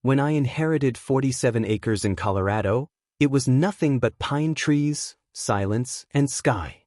When I inherited 47 acres in Colorado, it was nothing but pine trees, silence, and sky.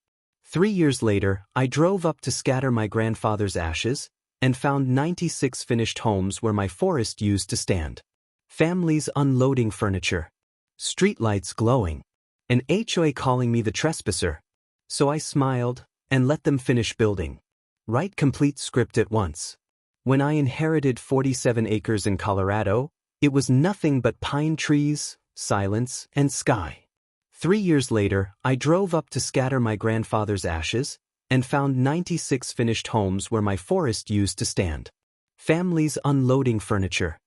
3 years later, I drove up to scatter my grandfather's ashes and found 96 finished homes where my forest used to stand. Families unloading furniture. Streetlights glowing. An HOA calling me the trespasser. So I smiled and let them finish building. Write complete script at once. When I inherited 47 acres in Colorado, it was nothing but pine trees, silence, and sky. 3 years later, I drove up to scatter my grandfather's ashes and found 96 finished homes where my forest used to stand. Families unloading furniture.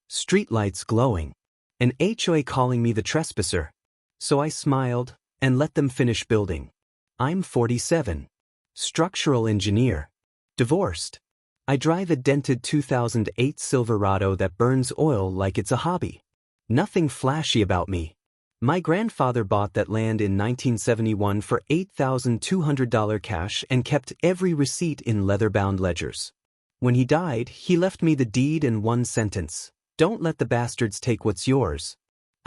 Streetlights glowing. An HOA calling me the trespasser. So I smiled and let them finish building. I'm 47. Structural engineer. Divorced. I drive a dented 2008 Silverado that burns oil like it's a hobby. Nothing flashy about me. My grandfather bought that land in 1971 for $8,200 cash and kept every receipt in leather-bound ledgers. When he died, he left me the deed in one sentence: "Don't let the bastards take what's yours."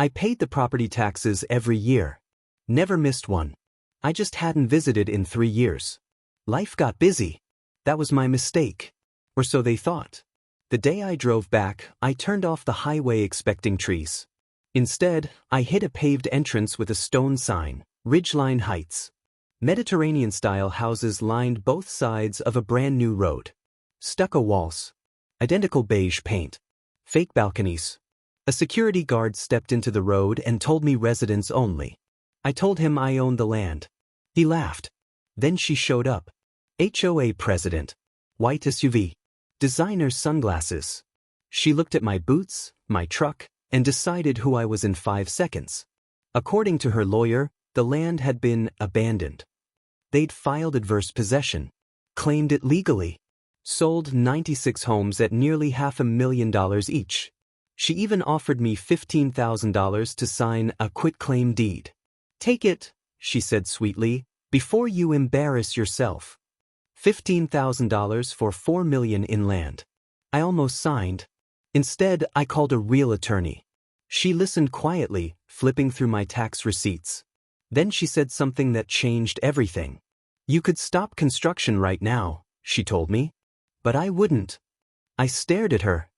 I paid the property taxes every year. Never missed one. I just hadn't visited in 3 years. Life got busy. That was my mistake. Or so they thought. The day I drove back, I turned off the highway expecting trees. Instead, I hit a paved entrance with a stone sign, Ridgeline Heights. Mediterranean-style houses lined both sides of a brand-new road. Stucco walls. Identical beige paint. Fake balconies. A security guard stepped into the road and told me residents only. I told him I owned the land. He laughed. Then she showed up. HOA president. White SUV. Designer sunglasses. She looked at my boots, my truck, and decided who I was in 5 seconds. According to her lawyer, the land had been abandoned. They'd filed adverse possession, claimed it legally, sold 96 homes at nearly $500,000 each. She even offered me $15,000 to sign a quitclaim deed. "Take it," she said sweetly, "before you embarrass yourself." $15,000 for $4 million in land. I almost signed. Instead, I called a real attorney. She listened quietly, flipping through my tax receipts. Then she said something that changed everything. "You could stop construction right now," she told me. But I wouldn't. I stared at her.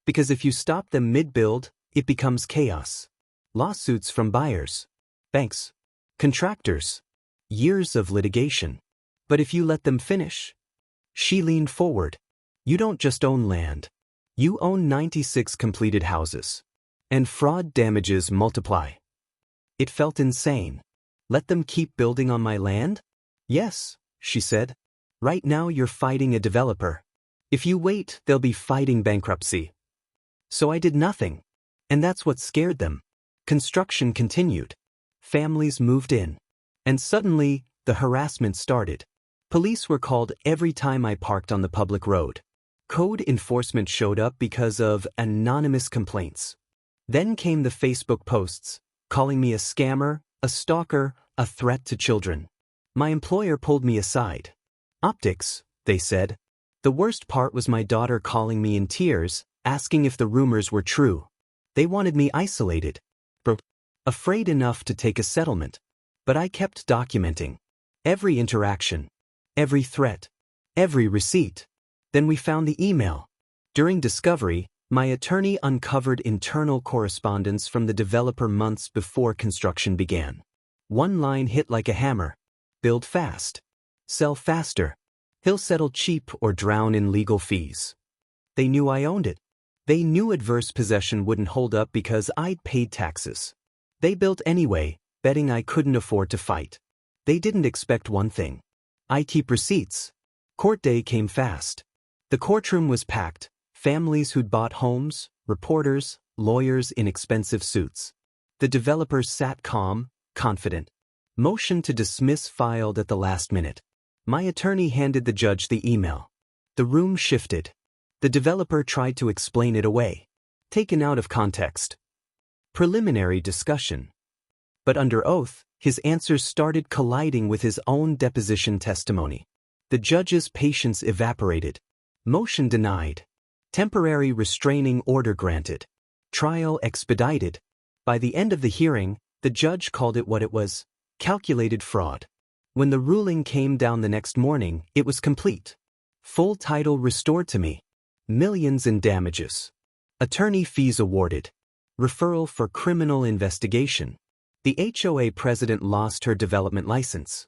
Because if you stop them mid-build, it becomes chaos. Lawsuits from buyers, banks, contractors. Years of litigation. But if you let them finish. She leaned forward. You don't just own land. You own 96 completed houses. And fraud damages multiply. It felt insane. Let them keep building on my land? Yes, she said. Right now you're fighting a developer. If you wait, they'll be fighting bankruptcy. So I did nothing. And that's what scared them. Construction continued. Families moved in. And suddenly, the harassment started. Police were called every time I parked on the public road. Code enforcement showed up because of anonymous complaints. Then came the Facebook posts, calling me a scammer, a stalker, a threat to children. My employer pulled me aside. Optics, they said. The worst part was my daughter calling me in tears, asking if the rumors were true. They wanted me isolated. Afraid enough to take a settlement. But I kept documenting. Every interaction. Every threat. Every receipt. Then we found the email. During discovery, my attorney uncovered internal correspondence from the developer months before construction began. One line hit like a hammer. Build fast. Sell faster. He'll settle cheap or drown in legal fees. They knew I owned it. They knew adverse possession wouldn't hold up because I'd paid taxes. They built anyway, betting I couldn't afford to fight. They didn't expect one thing. I keep receipts. Court day came fast. The courtroom was packed. Families who'd bought homes, reporters, lawyers in expensive suits. The developers sat calm, confident. Motion to dismiss filed at the last minute. My attorney handed the judge the email. The room shifted. The developer tried to explain it away. Taken out of context. Preliminary discussion. But under oath, his answers started colliding with his own deposition testimony. The judge's patience evaporated. Motion denied. Temporary restraining order granted. Trial expedited. By the end of the hearing, the judge called it what it was: calculated fraud. When the ruling came down the next morning, it was complete. Full title restored to me. Millions in damages. Attorney fees awarded. Referral for criminal investigation. The HOA president lost her development license.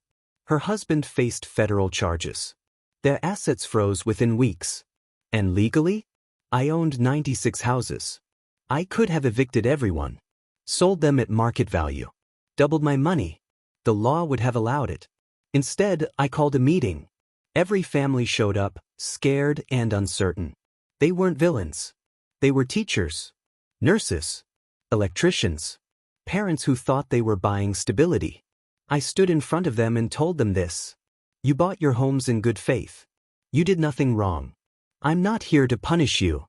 Her husband faced federal charges. Their assets froze within weeks. And legally? I owned 96 houses. I could have evicted everyone. Sold them at market value. Doubled my money. The law would have allowed it. Instead, I called a meeting. Every family showed up, scared and uncertain. They weren't villains. They were teachers, nurses, electricians, parents who thought they were buying stability. I stood in front of them and told them this: you bought your homes in good faith. You did nothing wrong. I'm not here to punish you.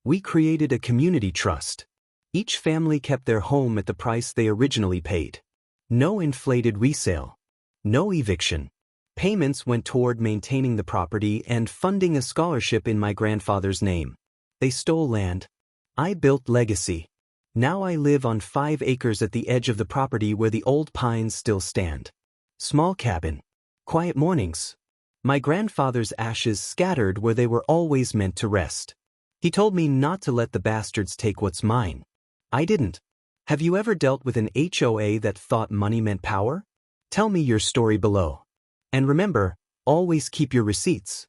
We created a community trust. Each family kept their home at the price they originally paid. No inflated resale. No eviction. Payments went toward maintaining the property and funding a scholarship in my grandfather's name. They stole land. I built legacy. Now I live on 5 acres at the edge of the property where the old pines still stand. Small cabin. Quiet mornings. My grandfather's ashes scattered where they were always meant to rest. He told me not to let the bastards take what's mine. I didn't. Have you ever dealt with an HOA that thought money meant power? Tell me your story below. And remember, always keep your receipts.